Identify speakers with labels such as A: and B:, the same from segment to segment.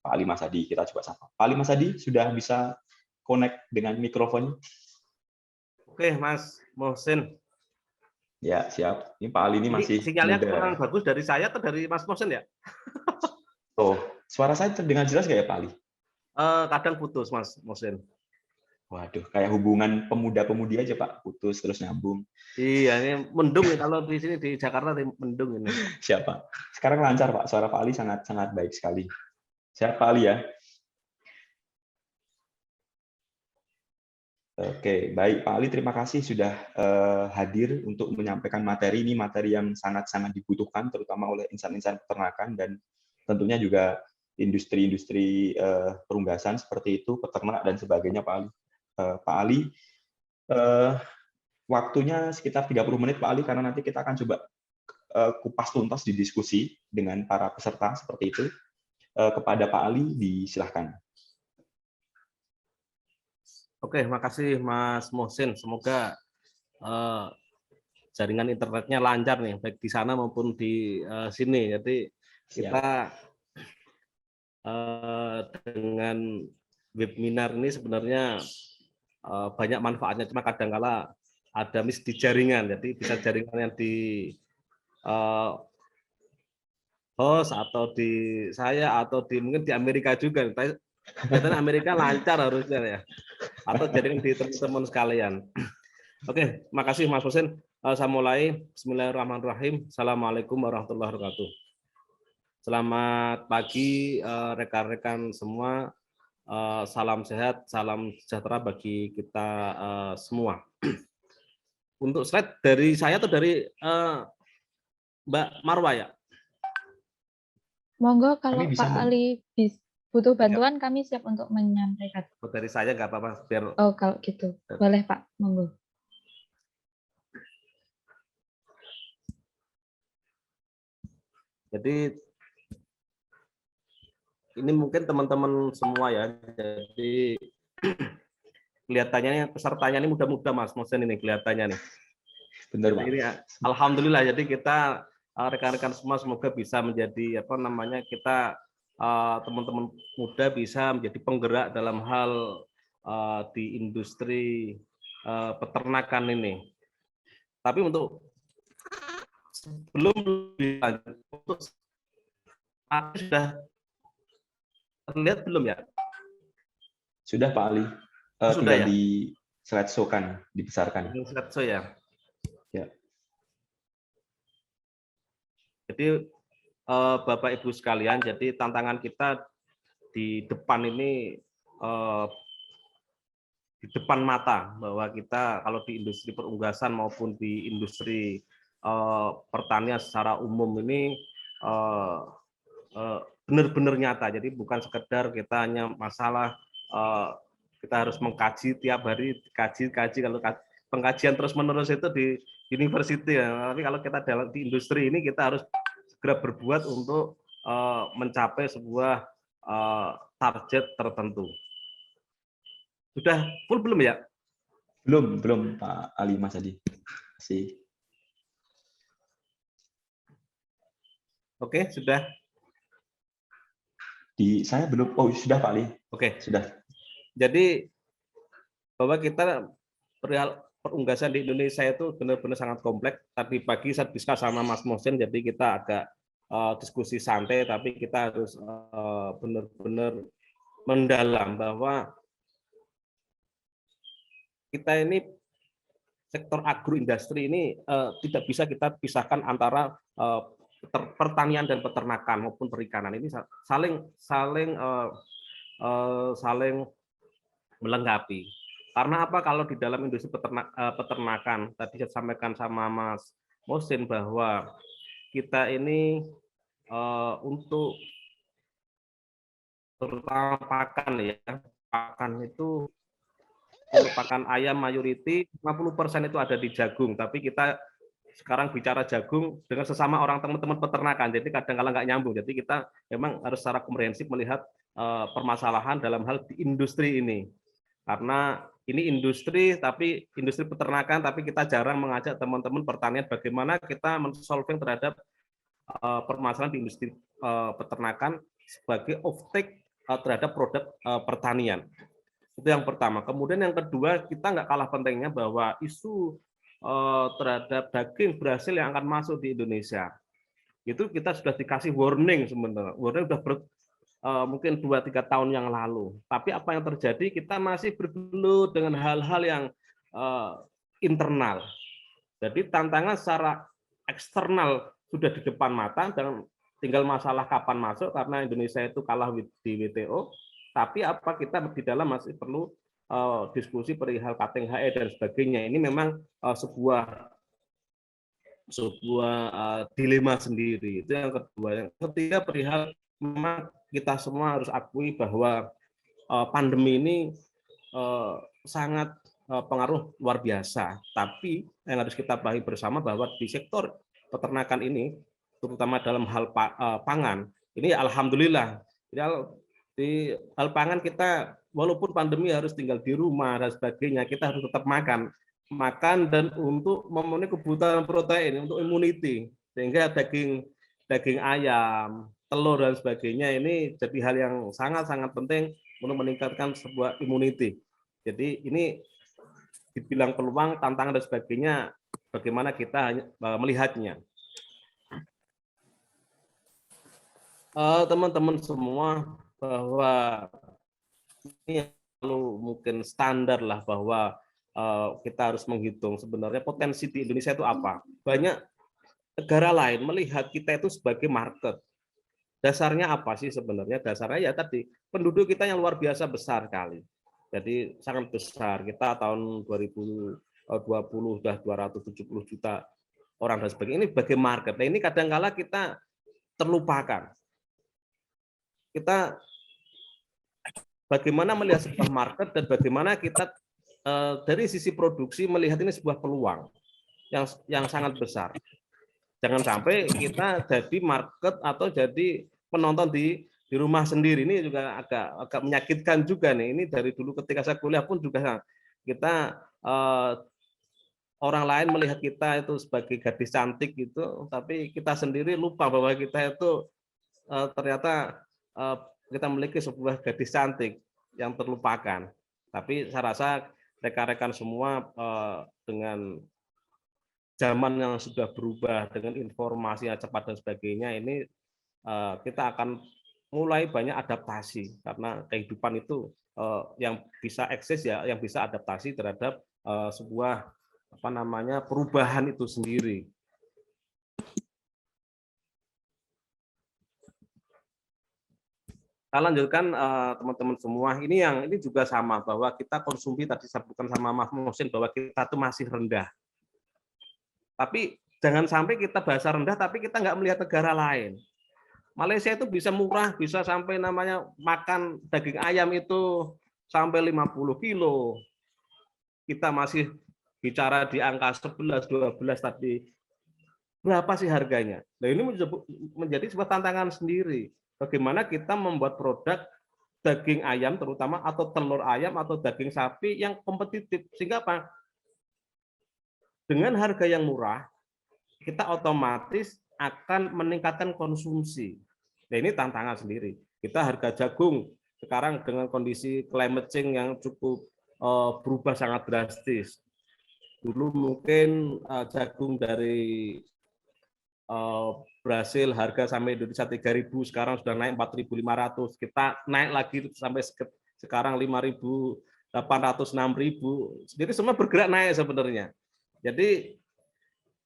A: Pak Ali Masadi. Kita coba sapa. Pak Ali Masadi sudah bisa connect dengan mikrofonnya?
B: Oke, Mas Mohsin.
A: Ya, siap. Ini Pak Ali ini masih
B: sinyalnya
A: muda.
B: kurang bagus dari saya atau dari Mas Mohsin ya?
A: Oh, suara saya terdengar jelas nggak ya Pak Ali?
B: Kadang putus, Mas Mohsin.
A: Waduh, kayak hubungan pemuda-pemudi aja Pak, putus terus nyambung.
B: Iya, ini mendung ya, kalau di sini di Jakarta mendung ini.
A: Siapa? Sekarang lancar Pak, suara Pak Ali sangat baik sekali. Siap Pak Ali ya? Oke, baik Pak Ali, terima kasih sudah hadir untuk menyampaikan materi ini, materi yang sangat-sangat dibutuhkan, terutama oleh insan-insan peternakan dan tentunya juga industri-industri perunggasan seperti itu, peternak dan sebagainya Pak Ali. Pak Ali, waktunya sekitar 30 menit Pak Ali, karena nanti kita akan coba kupas tuntas di diskusi dengan para peserta seperti itu. Kepada Pak Ali, disilahkan.
B: Oke, makasih Mas Mohsin. Semoga jaringan internetnya lancar nih, baik di sana maupun di sini. Jadi kita dengan webinar ini sebenarnya banyak manfaatnya, cuma kadang-kala ada miss di jaringan. Jadi bisa jaringan yang di host atau di saya atau mungkin di Amerika juga. Katanya Amerika lancar harusnya ya. Atau jaringan di teman-teman sekalian. Oke, makasih Mas Husin. Saya mulai. Bismillahirrahmanirrahim. Assalamualaikum warahmatullahi wabarakatuh. Selamat pagi rekan-rekan semua. Salam sehat, salam sejahtera bagi kita semua. Untuk slide dari saya atau dari Mbak Marwa ya?
C: Monggo, kalau Pak Ali butuh bantuan, kami siap untuk menyampaikan.
B: Dari saya nggak apa-apa, biar.
C: Oh, kalau gitu, boleh Pak, monggo.
B: Jadi ini mungkin teman-teman semua ya. Jadi kelihatannya pesertanya ini muda-muda Mas Mohsin ini kelihatannya nih.
A: Benar Pak.
B: Ini, alhamdulillah, jadi kita rekan-rekan semua semoga bisa menjadi apa namanya, kita teman-teman muda bisa menjadi penggerak dalam hal di industri peternakan ini. Tapi untuk sebelum lebih lanjut, untuk sudah terlihat belum ya?
A: Sudah Pak Ali.
B: Sudah
A: tinggal
B: ya?
A: di slideshow kan, dibesarkan.
B: Slideshow ya.
A: Ya.
B: Jadi Bapak Ibu sekalian, jadi tantangan kita di depan ini di depan mata, bahwa kita kalau di industri perunggasan maupun di industri pertanian secara umum ini benar-benar nyata. Jadi bukan sekedar kita hanya masalah kita harus mengkaji tiap hari, kaji. Kalau pengkajian terus-menerus itu di university ya, tapi kalau kita di industri ini kita harus segera berbuat untuk mencapai sebuah target tertentu. Sudah full belum ya?
A: Belum Pak Ali Masadi. Masih.
B: Oke, sudah.
A: Di saya belum. Oh, sudah Pak Ali.
B: Oke.
A: Sudah.
B: Jadi bahwa kita perihal perunggasan di Indonesia itu benar-benar sangat kompleks. Tadi pagi saya diskusi sama Mas Mohsin, jadi kita agak diskusi santai, tapi kita harus benar-benar mendalam bahwa kita ini sektor agroindustri ini tidak bisa kita pisahkan antara pertanian dan peternakan maupun perikanan. Ini saling melengkapi. Karena apa? Kalau di dalam industri peternakan, tadi saya sampaikan sama Mas Mohsin bahwa kita ini untuk terutama pakan ya, pakan itu merupakan ayam mayoriti, 50% itu ada di jagung, tapi kita sekarang bicara jagung dengan sesama orang teman-teman peternakan, jadi kadang-kala nggak nyambung. Jadi kita memang harus secara komprehensif melihat permasalahan dalam hal di industri ini. Karena ini industri, tapi industri peternakan, tapi kita jarang mengajak teman-teman pertanian bagaimana kita men-solving terhadap permasalahan di industri peternakan sebagai off-take terhadap produk pertanian. Itu yang pertama. Kemudian yang kedua, kita nggak kalah pentingnya bahwa isu terhadap daging Brasil yang akan masuk di Indonesia. Itu kita sudah dikasih warning sebenarnya. Warning sudah mungkin 2-3 tahun yang lalu. Tapi apa yang terjadi, kita masih bergelut dengan hal-hal yang internal. Jadi tantangan secara eksternal sudah di depan mata dan tinggal masalah kapan masuk karena Indonesia itu kalah di WTO. Tapi apa kita di dalam masih perlu diskusi perihal KTNHE dan sebagainya. Ini memang sebuah dilema sendiri. Itu yang kedua. Yang ketiga perihal memang kita semua harus akui bahwa pandemi ini sangat pengaruh luar biasa. Tapi yang harus kita pahami bersama bahwa di sektor peternakan ini, terutama dalam hal pangan, ini alhamdulillah. Di hal pangan kita, walaupun pandemi harus tinggal di rumah dan sebagainya, kita harus tetap makan dan untuk memenuhi kebutuhan protein untuk immunity, sehingga daging ayam, telur dan sebagainya ini jadi hal yang sangat-sangat penting untuk meningkatkan sebuah immunity. Jadi ini dibilang peluang, tantangan dan sebagainya, bagaimana kita melihatnya. Teman-teman semua, bahwa ini mungkin standar lah bahwa kita harus menghitung sebenarnya potensi di Indonesia itu apa. Banyak negara lain melihat kita itu sebagai market. Dasarnya apa sih sebenarnya? Dasarnya ya tadi, penduduk kita yang luar biasa besar sekali. Jadi sangat besar. Kita tahun 2020 sudah 270 juta orang dan sebagainya. Ini sebagai market. Nah, ini kadang-kala kita terlupakan. Kita bagaimana melihat sebuah market dan bagaimana kita dari sisi produksi melihat ini sebuah peluang yang sangat besar. Jangan sampai kita jadi market atau jadi penonton di rumah sendiri. Ini juga agak menyakitkan juga nih. Ini dari dulu ketika saya kuliah pun juga kita orang lain melihat kita itu sebagai gadis cantik gitu, tapi kita sendiri lupa bahwa kita itu ternyata kita memiliki sebuah gadis cantik yang terlupakan. Tapi saya rasa rekan-rekan semua dengan zaman yang sudah berubah, dengan informasi yang cepat dan sebagainya, ini kita akan mulai banyak adaptasi karena kehidupan itu yang bisa eksis ya, yang bisa adaptasi terhadap sebuah perubahan itu sendiri. Kita lanjutkan teman-teman semua. Ini juga sama bahwa kita konsumsi tadi disebutkan sama Mas Muhsin bahwa kita tuh masih rendah. Tapi jangan sampai kita bahasa rendah tapi kita nggak melihat negara lain. Malaysia itu bisa murah, bisa sampai namanya makan daging ayam itu sampai 50 kilo. Kita masih bicara di angka 11-12 tadi. Berapa sih harganya? Nah, ini menjadi sebuah tantangan sendiri. Bagaimana kita membuat produk daging ayam terutama atau telur ayam atau daging sapi yang kompetitif, sehingga apa? Dengan harga yang murah kita otomatis akan meningkatkan konsumsi. Nah, ini tantangan sendiri. Kita harga jagung sekarang dengan kondisi climate change yang cukup berubah sangat drastis. Dulu mungkin jagung dari Brasil harga sampai Indonesia 3.000, sekarang sudah naik 4.500. Kita naik lagi sampai sekarang 5.800, 6.000. Jadi semua bergerak naik sebenarnya. Jadi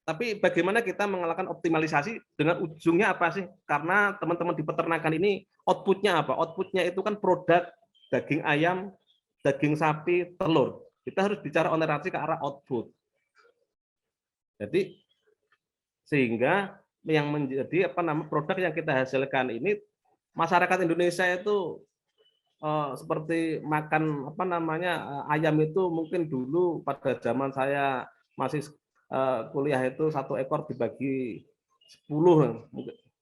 B: tapi bagaimana kita mengalahkan optimalisasi dengan ujungnya apa sih? Karena teman-teman di peternakan ini outputnya apa? Outputnya itu kan produk daging ayam, daging sapi, telur. Kita harus bicara orientasi ke arah output. Jadi sehingga yang menjadi produk yang kita hasilkan ini masyarakat Indonesia itu seperti makan ayam itu mungkin dulu pada zaman saya masih kuliah itu 1 ekor dibagi 10.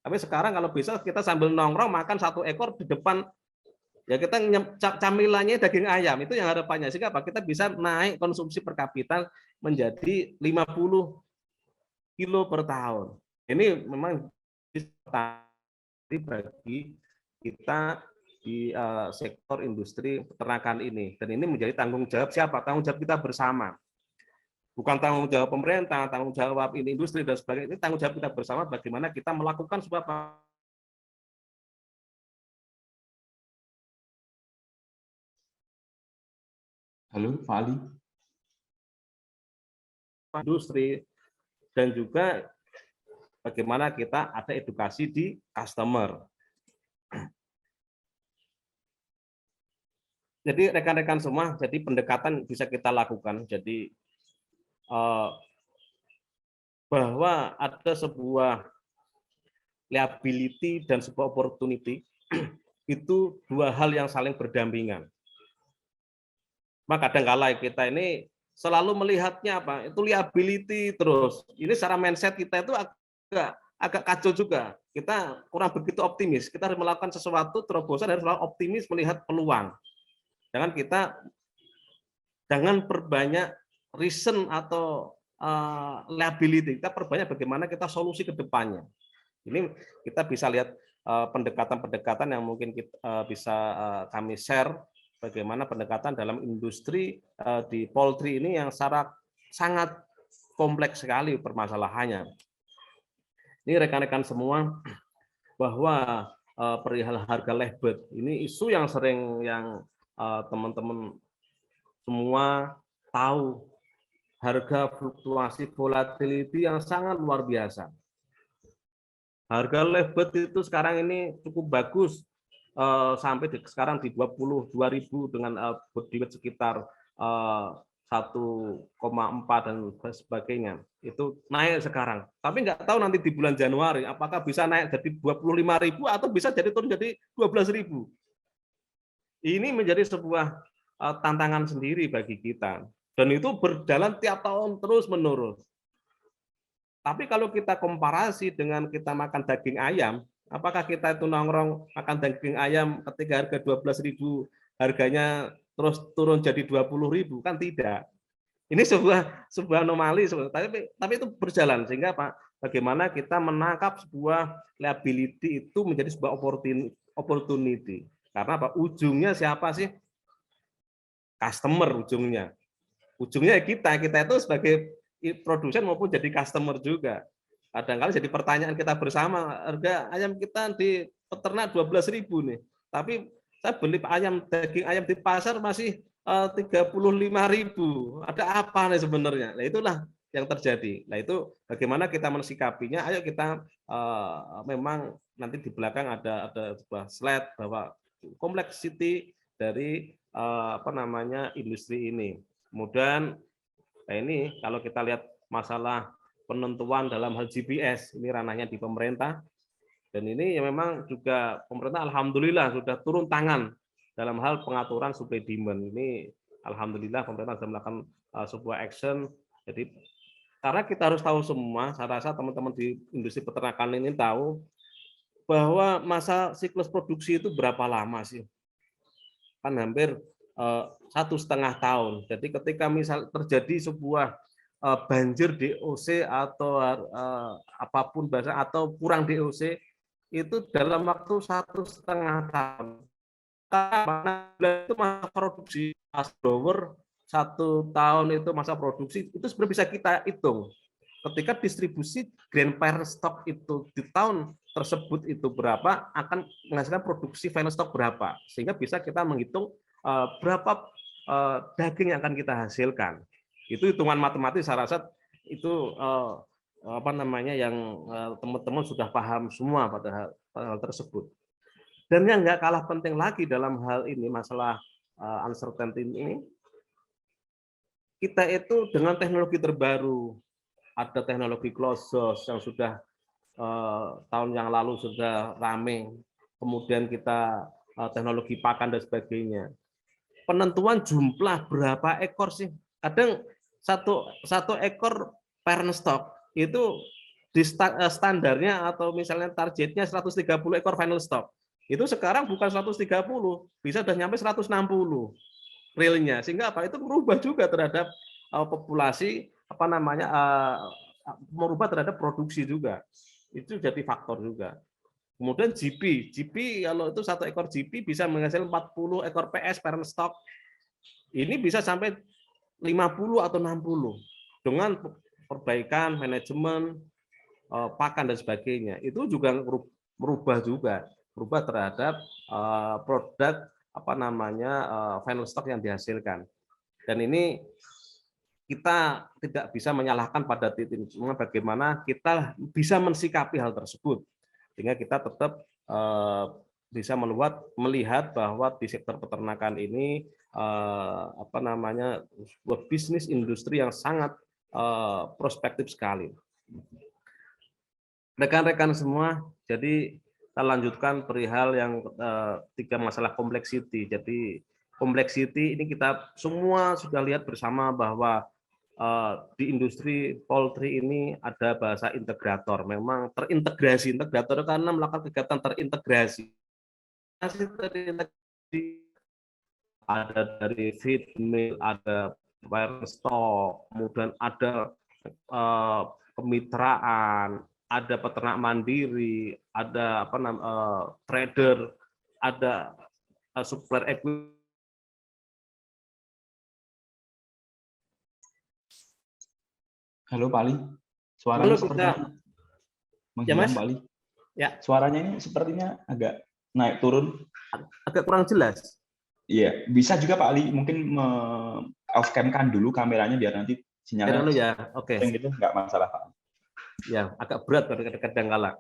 B: Tapi sekarang kalau bisa kita sambil nongkrong makan 1 ekor di depan ya kita camilannya daging ayam itu yang harapannya sehingga apa? Kita bisa naik konsumsi per kapita menjadi 50 kilo per tahun. Ini memang bagi kita di sektor industri peternakan ini. Dan ini menjadi tanggung jawab siapa? Tanggung jawab kita bersama. Bukan tanggung jawab pemerintah, tanggung jawab ini industri dan sebagainya. Ini tanggung jawab kita bersama bagaimana kita melakukan sebuah
A: Halo, Pak Ali.
B: Industri dan juga bagaimana kita ada edukasi di customer. Jadi rekan-rekan semua, jadi pendekatan bisa kita lakukan. Jadi bahwa ada sebuah liability dan sebuah opportunity itu dua hal yang saling berdampingan. Maka kadang-kala kita ini selalu melihatnya apa? Itu liability terus. Ini secara mindset kita itu agak kacau juga. Kita kurang begitu optimis. Kita harus melakukan sesuatu, terobosan harus selalu optimis melihat peluang. Jangan perbanyak reason atau liability. Kita perbanyak bagaimana kita solusi ke depannya. Ini kita bisa lihat pendekatan-pendekatan yang mungkin kita, bisa kami share bagaimana pendekatan dalam industri di poultry ini yang sangat kompleks sekali permasalahannya. Ini rekan-rekan semua bahwa perihal harga lebat ini isu yang sering yang teman-teman semua tahu, harga fluktuasi volatility yang sangat luar biasa. Harga lebat itu sekarang ini cukup bagus, sampai sekarang di 22.000 dengan body weight sekitar 1,4 dan sebagainya. Itu naik sekarang. Tapi nggak tahu nanti di bulan Januari apakah bisa naik jadi 25.000 atau bisa jadi turun jadi 12.000. Ini menjadi sebuah tantangan sendiri bagi kita. Dan itu berjalan tiap tahun terus-menerus. Tapi kalau kita komparasi dengan kita makan daging ayam, apakah kita itu nongkrong makan daging ayam ketika harga 12.000 harganya terus turun jadi 20.000? Kan tidak. Ini sebuah anomali, tapi itu berjalan sehingga Pak, bagaimana kita menangkap sebuah liability itu menjadi sebuah opportunity. Karena apa? Ujungnya siapa sih? Customer ujungnya. Ujungnya kita itu sebagai produsen maupun jadi customer juga. Kadang-kadang jadi pertanyaan kita bersama, harga ayam kita di peternak 12.000 nih. Tapi saya beli daging ayam di pasar masih 35.000. Ada apa nih sebenarnya? Nah, itulah yang terjadi. Nah, itu bagaimana kita mensikapinya? Ayo kita memang nanti di belakang ada sebuah slide bahwa complexity dari industri ini. Kemudian ini kalau kita lihat masalah penentuan dalam hal GPS, ini ranahnya di pemerintah. Dan ini ya memang juga pemerintah alhamdulillah sudah turun tangan dalam hal pengaturan supply demand. Ini alhamdulillah pemerintah sudah melakukan sebuah action. Jadi karena kita harus tahu semua, saya rasa teman-teman di industri peternakan ini tahu bahwa masa siklus produksi itu berapa lama sih? Kan hampir 1,5 tahun. Jadi ketika misal terjadi sebuah banjir DOC atau apapun bahasa atau kurang DOC itu dalam waktu 1,5 tahun. Karena itu masa produksi, grower 1 tahun itu masa produksi itu sebenarnya bisa kita hitung. Ketika distribusi grain per stock itu di tahun tersebut itu berapa, akan menghasilkan produksi final stock berapa, sehingga bisa kita menghitung berapa daging yang akan kita hasilkan. Itu hitungan matematis, saya rasa itu yang teman-teman sudah paham semua pada hal tersebut. Dan yang nggak kalah penting lagi dalam hal ini masalah uncertainty ini, kita itu dengan teknologi terbaru, ada teknologi closed source yang sudah tahun yang lalu sudah rame, kemudian kita teknologi pakan dan sebagainya. Penentuan jumlah berapa ekor sih? Kadang satu ekor parent stock itu di standarnya atau misalnya targetnya 130 ekor final stock. Itu sekarang bukan 130, bisa sudah nyampe 160 realnya. Sehingga apa? Itu merubah juga terhadap populasi merubah terhadap produksi juga. Itu jadi faktor juga. Kemudian GP kalau itu 1 ekor GP bisa menghasilkan 40 ekor PS parent stock. Ini bisa sampai 50 atau 60 dengan perbaikan manajemen pakan dan sebagainya. Itu juga merubah terhadap produk final stock yang dihasilkan. Dan ini kita tidak bisa menyalahkan pada titik ini, bagaimana kita bisa mensikapi hal tersebut sehingga kita tetap bisa melihat bahwa di sektor peternakan ini sebuah bisnis industri yang sangat prospektif sekali. Rekan-rekan semua, jadi kita lanjutkan perihal yang 3 masalah kompleksiti. Jadi kompleksiti ini kita semua sudah lihat bersama bahwa di industri poultry ini ada bahasa integrator. Memang terintegrasi, integrator karena melakukan kegiatan terintegrasi. Ada dari feed mill, ada parent stock, kemudian ada kemitraan, ada peternak mandiri, ada trader, ada supplier equipment.
A: Halo Pak Ali, suaranya sepertinya menghilang,
B: Mas?
A: Pak Ali.
B: Ya.
A: Suaranya ini sepertinya agak naik turun.
B: Agak kurang jelas.
A: Iya, bisa juga Pak Ali mungkin off cam-kan dulu kameranya biar nanti sinyalnya
B: dulu ya. Oke.
A: Gitu nggak masalah Pak.
B: Ya, agak berat kadang kala.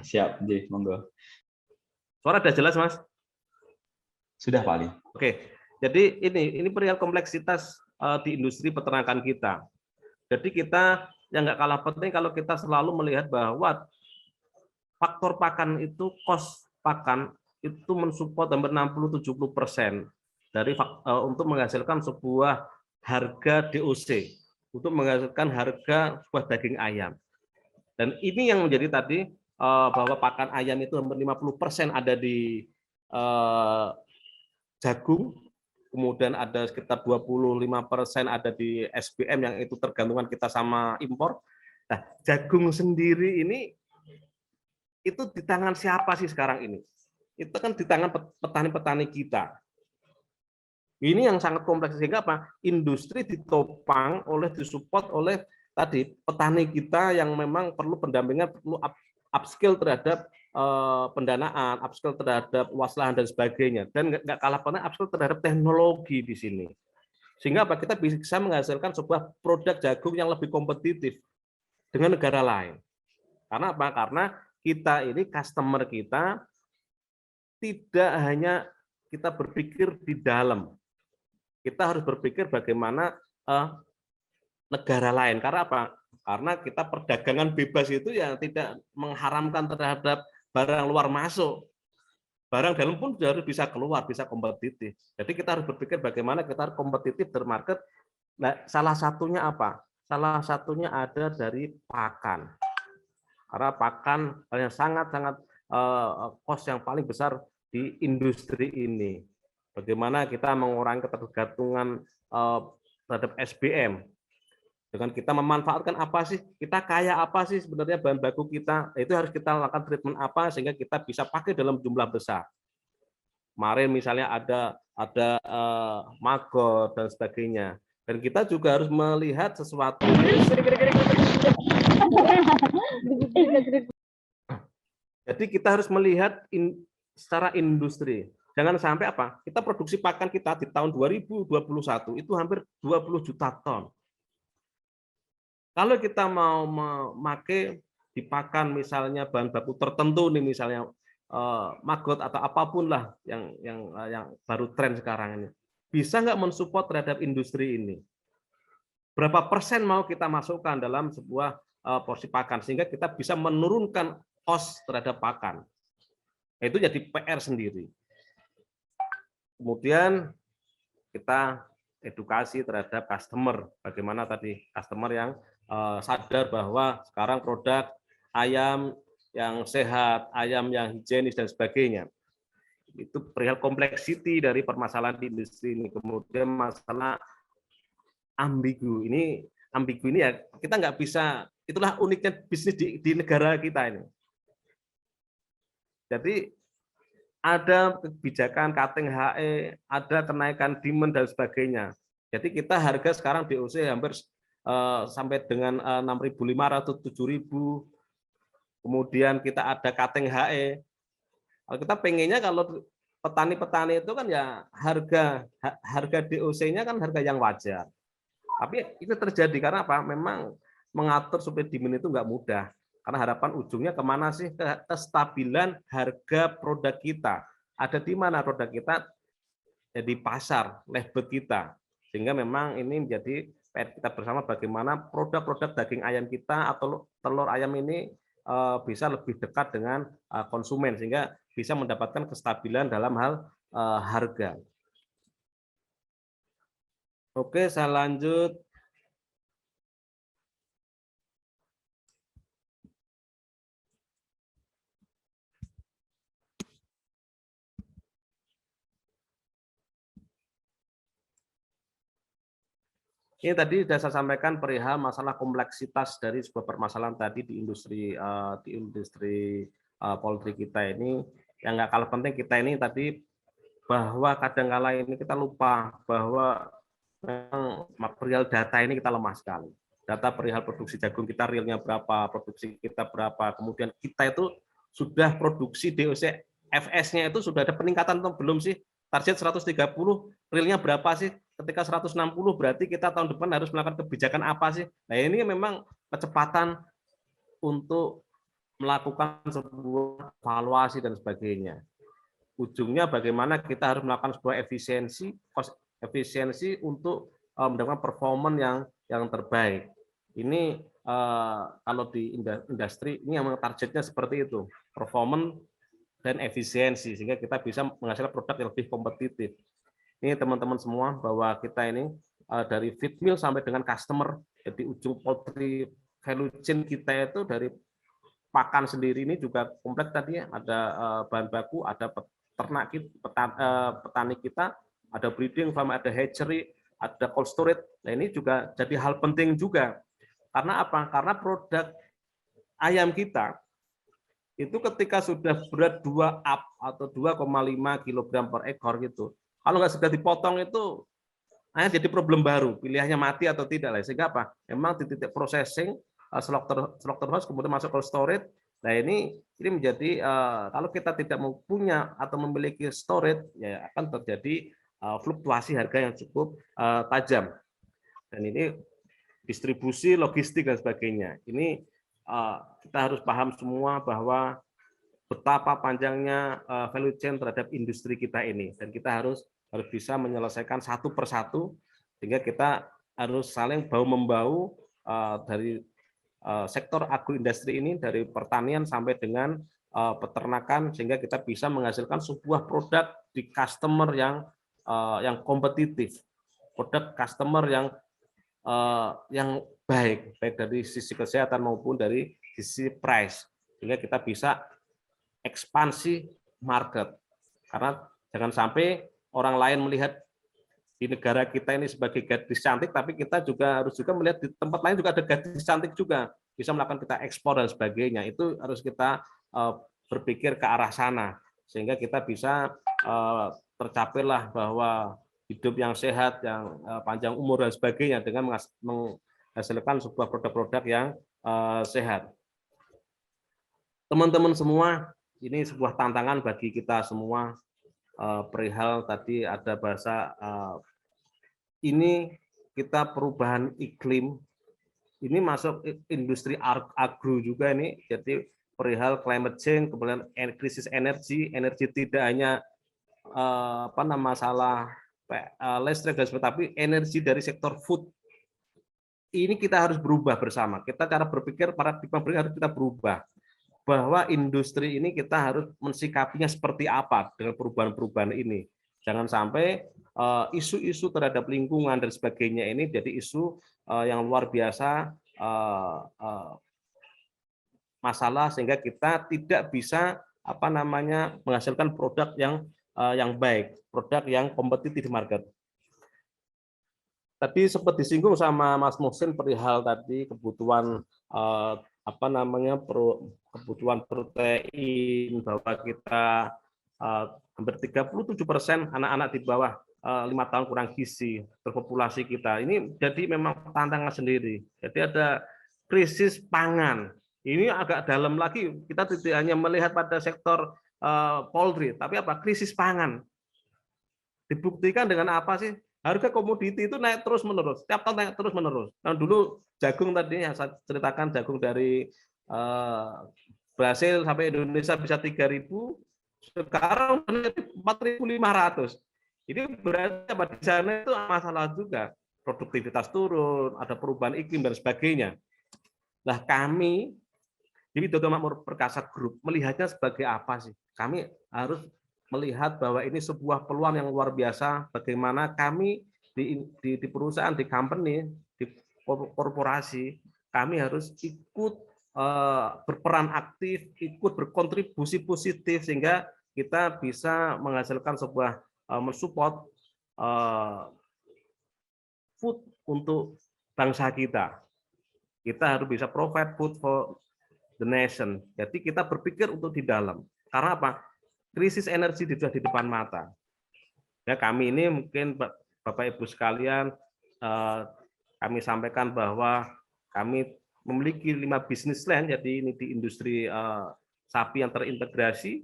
A: Siap, J, monggo.
B: Suara sudah jelas, Mas?
A: Sudah Pak Ali.
B: Oke. Jadi ini perihal kompleksitas di industri peternakan kita. Jadi kita yang nggak kalah penting kalau kita selalu melihat bahwa faktor pakan itu, cost pakan itu mensupport hampir 60-70% dari untuk menghasilkan sebuah harga DOC, untuk menghasilkan harga sebuah daging ayam. Dan ini yang menjadi tadi bahwa pakan ayam itu hampir 50% ada di jagung, kemudian ada sekitar 25% ada di SBM yang itu tergantungan kita sama impor. Nah, jagung sendiri ini itu di tangan siapa sih sekarang ini? Itu kan di tangan petani-petani kita. Ini yang sangat kompleks sehingga apa? Industri ditopang disupport oleh tadi petani kita yang memang perlu pendampingan, perlu upskill terhadap pendanaan, upskill terhadap luas lahan dan sebagainya, dan nggak kalah penting upskill terhadap teknologi di sini. Sehingga apa? Kita bisa menghasilkan sebuah produk jagung yang lebih kompetitif dengan negara lain. Karena apa? Karena kita ini customer kita tidak hanya kita berpikir di dalam, kita harus berpikir bagaimana negara lain. Karena apa? Karena kita perdagangan bebas itu yang tidak mengharamkan terhadap barang luar masuk. Barang dalam pun harus bisa keluar, bisa kompetitif. Jadi kita harus berpikir bagaimana kita harus kompetitif di market. Nah, salah satunya apa? Salah satunya ada dari pakan. Karena pakan yang sangat-sangat cost yang paling besar di industri ini. Bagaimana kita mengurangi ketergantungan terhadap SBM. Dengan kita memanfaatkan apa sih, kita kaya apa sih sebenarnya bahan baku kita, itu harus kita lakukan treatment apa sehingga kita bisa pakai dalam jumlah besar. Kemarin misalnya ada maggot dan sebagainya, dan kita juga harus melihat sesuatu. Jadi kita harus melihat secara industri. Jangan sampai apa? Kita produksi pakan kita di tahun 2021 itu hampir 20 juta ton. Kalau kita mau memakai di pakan misalnya bahan baku tertentu nih misalnya maggot atau apapun lah yang baru tren sekarang ini, bisa nggak mensupport terhadap industri ini? Berapa persen mau kita masukkan dalam sebuah porsi pakan sehingga kita bisa menurunkan cost terhadap pakan? Nah, itu jadi PR sendiri. Kemudian kita edukasi terhadap customer, bagaimana tadi customer yang sadar bahwa sekarang produk ayam yang sehat, ayam yang higienis dan sebagainya. Itu perihal kompleksiti dari permasalahan di industri ini. Kemudian masalah ambigu ini ya kita nggak bisa, itulah uniknya bisnis di negara kita ini. Jadi ada kebijakan cutting HE, ada kenaikan demand dan sebagainya. Jadi kita harga sekarang DOC hampir sampai dengan 6.500, 7.000. Kemudian kita ada cutting HE. Kita pengennya kalau petani-petani itu kan ya harga DOC-nya kan harga yang wajar. Tapi itu terjadi karena apa? Memang mengatur supaya demand itu nggak mudah. Karena harapan ujungnya kemana sih? Kestabilan harga produk kita. Ada di mana produk kita? Ya di pasar, label kita. Sehingga memang ini menjadi PR kita bersama bagaimana produk-produk daging ayam kita atau telur ayam ini bisa lebih dekat dengan konsumen sehingga bisa mendapatkan kestabilan dalam hal harga. Oke, saya lanjut. Ini tadi sudah saya sampaikan perihal masalah kompleksitas dari sebuah permasalahan tadi di industri poultry kita ini. Yang nggak kalah penting kita ini tadi bahwa kadang-kala ini kita lupa bahwa material data ini kita lemah sekali. Data perihal produksi jagung kita realnya berapa, produksi kita berapa, kemudian kita itu sudah produksi DOC FS-nya itu sudah ada peningkatan atau belum sih? Target 130, realnya berapa sih? Ketika 160 berarti kita tahun depan harus melakukan kebijakan apa sih? Nah ini memang kecepatan untuk melakukan sebuah evaluasi dan sebagainya. Ujungnya bagaimana kita harus melakukan sebuah efisiensi untuk mendapatkan performa yang terbaik. Ini kalau di industri ini yang targetnya seperti itu, performa dan efisiensi sehingga kita bisa menghasilkan produk yang lebih kompetitif. Ini teman-teman semua bahwa kita ini dari feed mill sampai dengan customer, jadi ujung poultry value chain kita itu dari pakan sendiri ini juga kompleks tadi ya, ada bahan baku, ada ternak petani kita, ada breeding farm, ada hatchery, ada cold storage. Nah ini juga jadi hal penting juga. Karena apa? Karena produk ayam kita itu ketika sudah berat 2 up atau 2,5 kg per ekor gitu, kalau nggak sudah dipotong itu jadi problem baru, pilihannya mati atau tidak lah. Sehingga apa? Memang di titik processing, slaughterhouse kemudian masuk cold storage. Nah ini menjadi kalau kita tidak punya atau memiliki storage, ya akan terjadi fluktuasi harga yang cukup tajam. Dan ini distribusi, logistik dan sebagainya. Ini kita harus paham semua bahwa betapa panjangnya value chain terhadap industri kita ini, dan kita harus bisa menyelesaikan satu persatu sehingga kita harus saling bahu membahu dari sektor agroindustri ini, dari pertanian sampai dengan peternakan, sehingga kita bisa menghasilkan sebuah produk di customer yang kompetitif, produk customer yang baik dari sisi kesehatan maupun dari sisi price, sehingga kita bisa ekspansi market. Karena jangan sampai orang lain melihat di negara kita ini sebagai gadis cantik, tapi kita juga harus melihat di tempat lain juga ada gadis cantik juga, bisa melakukan kita ekspor dan sebagainya. Itu harus kita berpikir ke arah sana, sehingga kita bisa tercapailah bahwa hidup yang sehat, yang panjang umur dan sebagainya dengan menghasilkan sebuah produk-produk yang sehat. Teman-teman semua, ini sebuah tantangan bagi kita semua. Perihal tadi ada bahasa ini kita perubahan iklim, ini masuk industri agro juga ini, jadi perihal climate change, kemudian krisis energi tidak hanya masalah listrik dan sebagainya, tapi energi dari sektor food. Ini kita harus berubah bersama. Kita cara berpikir, paradigma berpikir harus kita berubah. Bahwa industri ini kita harus mensikapinya seperti apa dengan perubahan-perubahan ini. Jangan sampai isu-isu terhadap lingkungan dan sebagainya ini jadi isu yang luar biasa masalah, sehingga kita tidak bisa menghasilkan produk yang baik, produk yang kompetitif di market. Tadi sempat disinggung sama Mas Muhsin perihal tadi kebutuhan apa namanya kebutuhan protein, bahwa kita hampir 37% anak-anak di bawah 5 tahun kurang gizi terpopulasi kita. Ini jadi memang tantangan sendiri. Jadi ada krisis pangan. Ini agak dalam lagi, kita tidak hanya melihat pada sektor poultry, tapi apa? Krisis pangan. Dibuktikan dengan apa sih? Harga komoditi itu naik terus-menerus, setiap tahun naik terus-menerus. Nah, dulu jagung tadi yang saya ceritakan, jagung dari Brasil sampai Indonesia bisa 3.000, sekarang 4.500. Ini berarti apa, di sana itu masalah juga, produktivitas turun, ada perubahan iklim dan sebagainya. Nah, kami di Widodo Makmur Perkasa Group melihatnya sebagai apa sih? Kami harus melihat bahwa ini sebuah peluang yang luar biasa, bagaimana kami di perusahaan, di company, di korporasi, kami harus ikut berperan aktif, ikut berkontribusi positif, sehingga kita bisa menghasilkan sebuah mensupport food untuk bangsa kita. Kita harus bisa provide food for the nation. Jadi kita berpikir untuk di dalam. Karena apa? Krisis energi sudah di depan mata. Ya, kami ini mungkin Bapak Ibu sekalian, kami sampaikan bahwa kami memiliki 5 bisnis line. Jadi ini di industri sapi yang terintegrasi.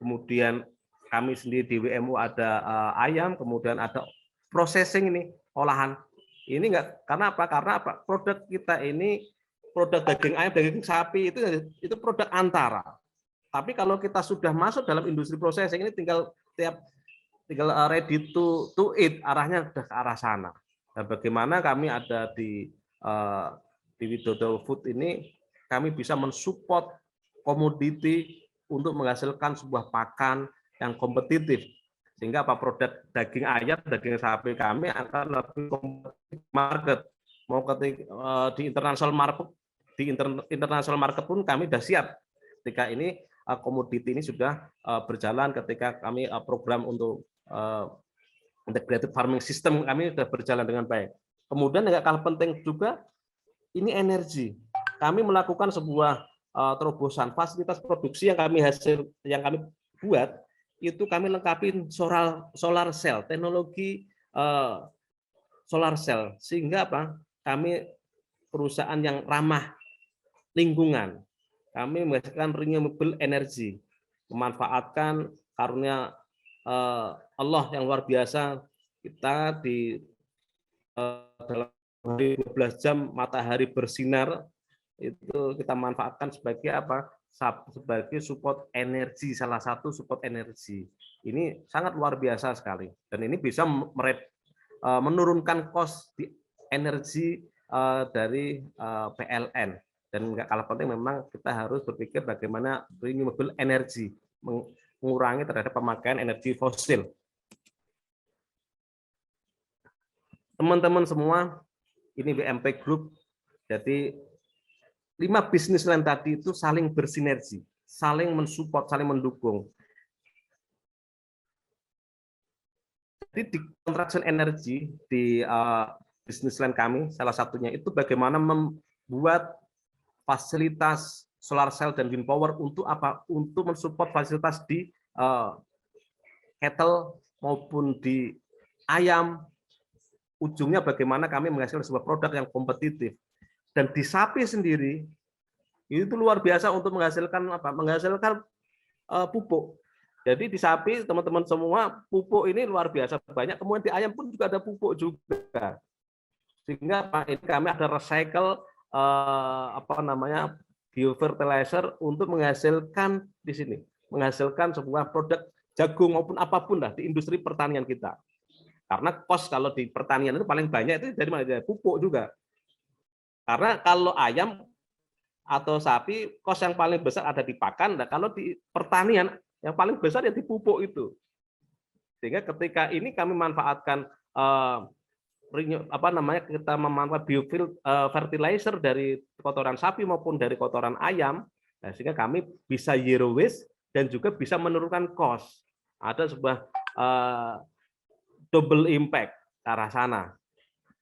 B: Kemudian kami sendiri di WMU ada ayam, kemudian ada processing ini, olahan. Ini enggak, karena apa? Karena apa? Produk kita ini, produk daging ayam, daging sapi itu produk antara. Tapi kalau kita sudah masuk dalam industri processing ini tinggal ready to eat, arahnya sudah ke arah sana. Nah, bagaimana kami ada di Widodo Food ini, kami bisa mensupport komoditi untuk menghasilkan sebuah pakan yang kompetitif, sehingga apa, produk daging ayam, daging sapi kami akan lebih kompetitif market. Mau di international market pun kami sudah siap ketika ini komoditi ini sudah berjalan, ketika kami program untuk integrated farming system kami sudah berjalan dengan baik. Kemudian yang kalah penting juga ini energi. Kami melakukan sebuah terobosan fasilitas produksi yang kami buat itu, kami lengkapi solar cell, teknologi solar cell, sehingga apa? Kami perusahaan yang ramah lingkungan. Kami menghasilkan renewable energy, memanfaatkan karunia Allah yang luar biasa. Kita di dalam 12 jam matahari bersinar itu kita manfaatkan sebagai apa? Sebagai support energi, salah satu support energi. Ini sangat luar biasa sekali, dan ini bisa menurunkan cost di energi dari PLN. Dan nggak kalah penting, memang kita harus berpikir bagaimana renewable energy, mengurangi terhadap pemakaian energi fosil. Teman-teman semua, ini WMP Group, jadi 5 bisnis line tadi itu saling bersinergi, saling mensupport, saling mendukung. Jadi di contraction energy di bisnis line kami, salah satunya itu bagaimana membuat fasilitas solar cell dan wind power untuk apa? Untuk mensupport fasilitas di cattle maupun di ayam. Ujungnya bagaimana kami menghasilkan sebuah produk yang kompetitif. Dan di sapi sendiri itu luar biasa untuk menghasilkan apa? Menghasilkan pupuk. Jadi di sapi, teman-teman semua, pupuk ini luar biasa banyak. Kemudian di ayam pun juga ada pupuk juga. Sehingga ini kami ada recycle biofertilizer untuk menghasilkan di sini, menghasilkan sebuah produk jagung maupun apapun lah di industri pertanian kita. Karena cost kalau di pertanian itu paling banyak itu dari mana? Dari pupuk juga. Karena kalau ayam atau sapi, cost yang paling besar ada di pakan. Nah, kalau di pertanian yang paling besar ya di pupuk itu. Sehingga ketika ini kami manfaatkan kita memanfaatkan biofertilizer dari kotoran sapi maupun dari kotoran ayam, nah, sehingga kami bisa zero waste dan juga bisa menurunkan cost. Ada sebuah double impact ke arah sana.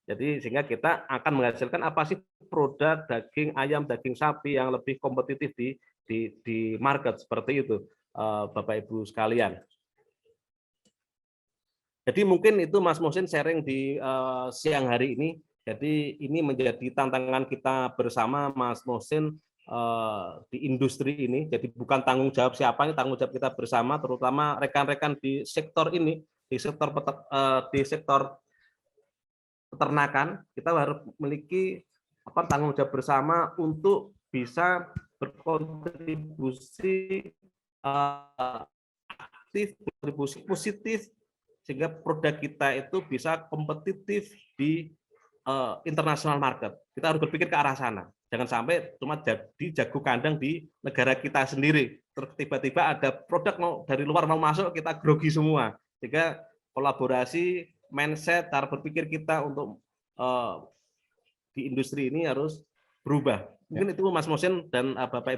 B: Jadi sehingga kita akan menghasilkan apa sih produk daging ayam, daging sapi yang lebih kompetitif di market seperti itu, Bapak Ibu sekalian. Jadi mungkin itu Mas Muhsin sharing di siang hari ini. Jadi ini menjadi tantangan kita bersama Mas Muhsin di industri ini. Jadi bukan tanggung jawab siapa, ini tanggung jawab kita bersama, terutama rekan-rekan di sektor ini, di sektor peternakan. Kita harus memiliki tanggung jawab bersama untuk bisa berkontribusi aktif, kontribusi positif, sehingga produk kita itu bisa kompetitif di international market. Kita harus berpikir ke arah sana. Jangan sampai cuma jadi jago kandang di negara kita sendiri. Terus tiba-tiba ada produk dari luar mau masuk, kita grogi semua. Sehingga kolaborasi, mindset, cara berpikir kita untuk di industri ini harus berubah. Mungkin itu Mas Muhsin dan Bapak Ibu